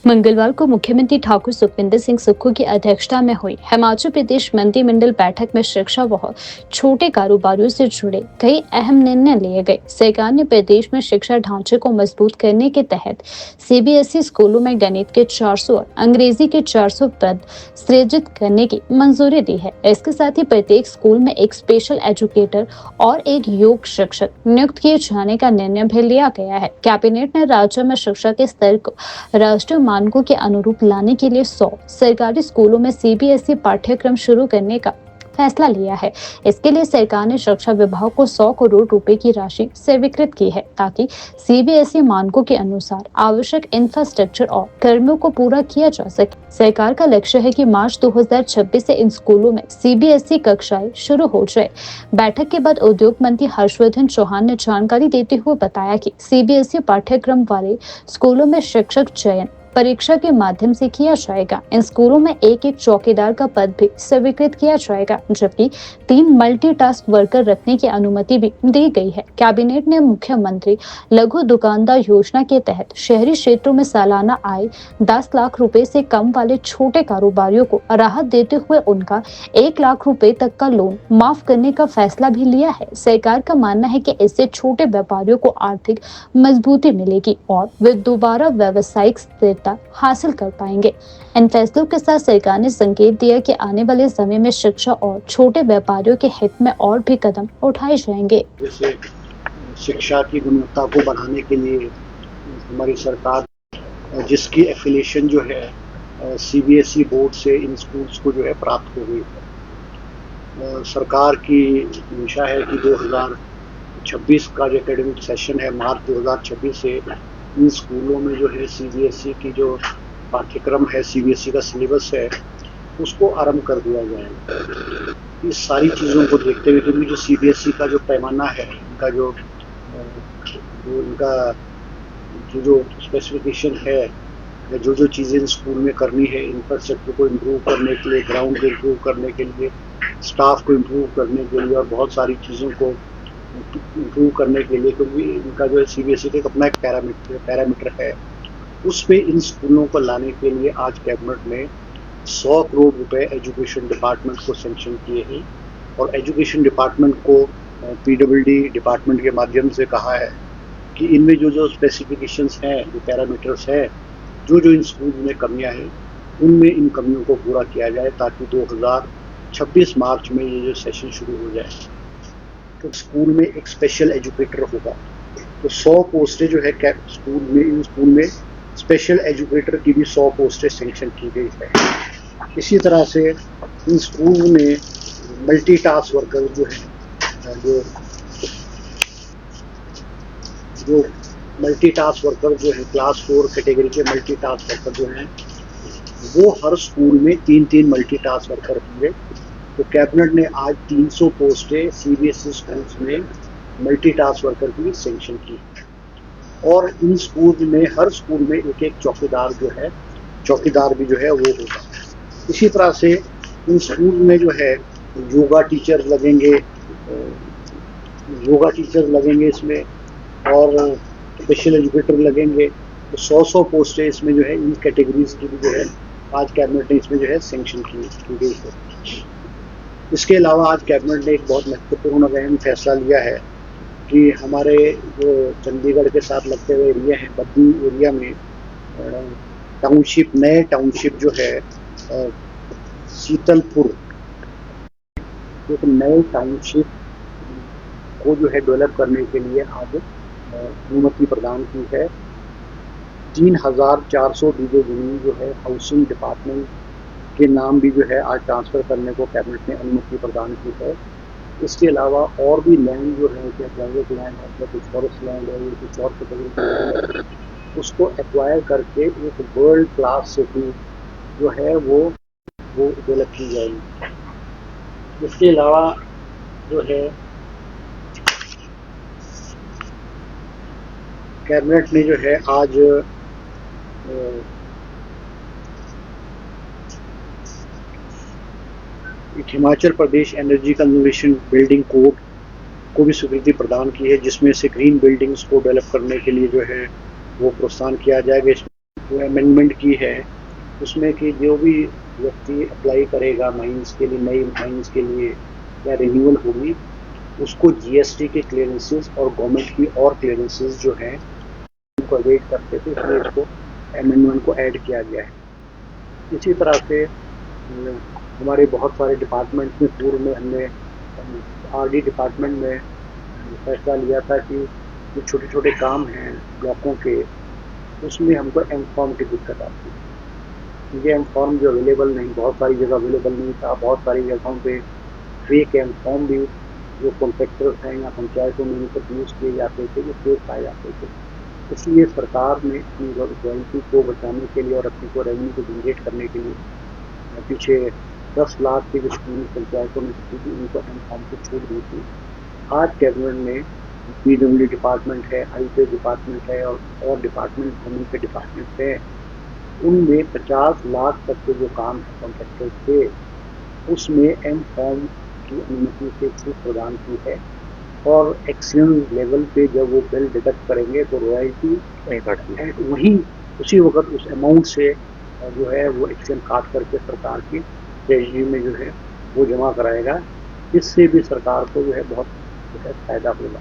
मंगलवार को मुख्यमंत्री ठाकुर सुखविंदर सिंह सुक्खू की अध्यक्षता में हुई हिमाचल प्रदेश मंत्रिमंडल बैठक में शिक्षा व छोटे कारोबारियों से जुड़े कई अहम निर्णय लिए गए। सरकार ने प्रदेश में शिक्षा ढांचे को मजबूत करने के तहत सीबीएसई स्कूलों में गणित के 400 और अंग्रेजी के 400 पद सृजित करने की मंजूरी दी है। इसके साथ ही प्रत्येक स्कूल में एक स्पेशल एजुकेटर और एक योग शिक्षक नियुक्त किए जाने का निर्णय भी लिया गया है। कैबिनेट ने राज्य में शिक्षा के स्तर को राष्ट्रीय मानकों के अनुरूप लाने के लिए 100 सरकारी स्कूलों में सीबीएसई पाठ्यक्रम शुरू करने का फैसला लिया है। इसके लिए सरकार ने शिक्षा विभाग को 100 करोड़ रुपए की राशि स्वीकृत की है ताकि सीबीएसई मानकों के अनुसार आवश्यक इंफ्रास्ट्रक्चर और कर्मियों को पूरा किया जा सके। सरकार का लक्ष्य है कि मार्च 2026 से इन स्कूलों में सीबीएसई कक्षाएं शुरू हो जाए। बैठक के बाद उद्योग मंत्री हर्षवर्धन चौहान ने जानकारी देते हुए बताया कि सीबीएसई पाठ्यक्रम वाले स्कूलों में शिक्षक चयन परीक्षा के माध्यम से किया जाएगा। इन स्कूलों में एक एक चौकीदार का पद भी स्वीकृत किया जाएगा, जबकि 3 मल्टीटास्क वर्कर रखने की अनुमति भी दी गई है। कैबिनेट ने मुख्यमंत्री लघु दुकानदार योजना के तहत शहरी क्षेत्रों में सालाना आय 10 लाख रुपए से कम वाले छोटे कारोबारियों को राहत देते हुए उनका 1 लाख रुपए तक का लोन माफ करने का फैसला भी लिया है। सरकार का मानना है कि इससे छोटे व्यापारियों को आर्थिक मजबूती मिलेगी और वे दोबारा व्यावसायिक स्थिरता हासिल कर पाएंगे। इन फैसलों के साथ सरकार ने संकेत दिया कि आने वाले समय में शिक्षा और छोटे व्यापारियों के हित में और भी कदम उठाए जाएंगे। जैसे शिक्षा की गुणवत्ता को बढ़ाने के लिए हमारी सरकार जिसकी एफिलिएशन जो है सीबीएसई बोर्ड से इन स्कूल्स को जो है प्राप्त हो गई है। सरकार की मंशा है कि 2026 का जो एकेडमिक सेशन है मार्च 2026 से इन स्कूलों में जो है सीबीएसई की जो पाठ्यक्रम है, सीबीएसई का सिलेबस है, उसको आरंभ कर दिया जाएगा। इस सारी चीज़ों को देखते हुए क्योंकि जो सीबीएसई का जो पैमाना है, इनका जो स्पेसिफिकेशन है, जो चीज़ें इन स्कूल में करनी है, इंफ्रास्ट्रक्चर को इम्प्रूव करने के लिए, ग्राउंड को इम्प्रूव करने के लिए, स्टाफ को इम्प्रूव करने के लिए और बहुत सारी चीज़ों को इम्प्रूव करने के लिए, क्योंकि इनका जो है सीबीएसई का अपना एक पैरामीटर है, उस पे इन स्कूलों को लाने के लिए आज कैबिनेट ने 100 करोड़ रुपए एजुकेशन डिपार्टमेंट को सैंक्शन किए हैं और एजुकेशन डिपार्टमेंट को पीडब्ल्यूडी डिपार्टमेंट के माध्यम से कहा है कि इनमें जो स्पेसिफिकेशंस हैं, जो पैरामीटर्स हैं, जो इन स्कूल में कमियां हैं, उनमें इन कमियों को पूरा किया जाए ताकि 2026 मार्च में ये जो सेशन शुरू हो जाए तो स्कूल में एक स्पेशल एजुकेटर होगा। तो 100 पोस्टें जो है इन स्कूल में स्पेशल एजुकेटर की भी 100 पोस्टें सैंक्शन की गई है। इसी तरह से इन स्कूल में मल्टीटास्क वर्कर जो है जो मल्टीटास्क वर्कर जो है क्लास 4 कैटेगरी के मल्टीटास्क वर्कर जो हैं वो हर स्कूल में 3-3 मल्टीटास्क वर्कर होंगे। तो कैबिनेट ने आज 300 पोस्टें सीबीएसई स्कूल्स में मल्टीटास्क वर्कर की सैंक्शन की और इन स्कूल में हर स्कूल में एक एक चौकीदार भी जो है वो होगा। इसी तरह से इन स्कूल में जो है योगा टीचर लगेंगे इसमें और स्पेशल एजुकेटर लगेंगे। तो 100 पोस्टें इसमें जो है इन कैटेगरीज की भी जो है आज कैबिनेट ने इसमें जो है सैंक्शन की गई है। इसके अलावा आज कैबिनेट ने एक बहुत महत्वपूर्ण और अहम फैसला लिया है कि हमारे जो चंडीगढ़ के साथ लगते हुए एरिया हैं, बद्दी एरिया में नए टाउनशिप जो है शीतलपुर, एक नए टाउनशिप को जो है डेवलप करने के लिए आज अनुमति प्रदान की है। 3400 बीघे जमीन जो है हाउसिंग डिपार्टमेंट के नाम भी जो है आज ट्रांसफ़र करने को कैबिनेट ने अनुमति प्रदान की है। इसके अलावा और भी लैंड जो है, क्या प्राइवेट लैंड है, क्या कुछ फॉरेस्ट लैंड है, या कुछ और कैटेगरी, उसको एक्वायर करके एक वर्ल्ड क्लास सिटी जो है वो डेवलप की जाएगी। इसके अलावा जो है कैबिनेट ने जो है आज Himachal Pradesh energy conservation building code को भी स्वीकृति प्रदान की है, जिसमें से ग्रीन बिल्डिंग्स को डेवलप करने के लिए जो है वो प्रोत्साहन किया जाएगा। इसमें जो अमेंडमेंट की है उसमें कि जो भी व्यक्ति अप्लाई करेगा माइंस के लिए, नई माइंस के लिए या रिन्यूअल होगी, उसको जीएसटी के क्लियरेंसेस और गवर्नमेंट की और क्लियरेंसेस जो हैं उनको अवेट करते थे, इसलिए इसको अमेंडमेंट को ऐड किया गया है। इसी तरह से हमारे बहुत सारे डिपार्टमेंट में पूर्व में हमने आरडी डिपार्टमेंट में फैसला लिया था कि जो छोटे छोटे काम हैं ब्लॉकों के, उसमें हमको एम फॉर्म की दिक्कत आती है। ये एम फॉर्म जो अवेलेबल नहीं, बहुत सारी जगह अवेलेबल नहीं था, बहुत सारी जगहों पे फेक एम फॉर्म भी जो कॉन्ट्रैक्टर्स हैं या पंचायतों में उनको यूज़ किए जाते थे, वो फेक पाए जाते थे। इसलिए सरकार ने अपनी रॉयल्टी को बचाने के लिए और अपनी को रेवेन्यू को जनरेट करने के लिए पीछे 10 लाख की जो स्कूल पंचायतों में थी उनको एम फॉर्म की छूट दी थी। आज कैबिनेट ने पीडब्ल्यूडी डिपार्टमेंट है, हाईवे डिपार्टमेंट है और डिपार्टमेंट गवर्नमेंट के डिपार्टमेंट है, उनमें 50 लाख तक के जो काम है कॉन्ट्रैक्टर के, उसमें एम फॉर्म की अनुमति से छूट प्रदान की है। और एक्सीडेंट लेवल पे जब वो बिल डिडक्ट करेंगे तो रॉयल्टी वहीं उसी वक्त उस अमाउंट से जो है वो एक्सीडेंट काट करके सरकार की ट्रेजरी में जो है वो जमा कराएगा। इससे भी सरकार को जो है बहुत जो है फायदा होगा।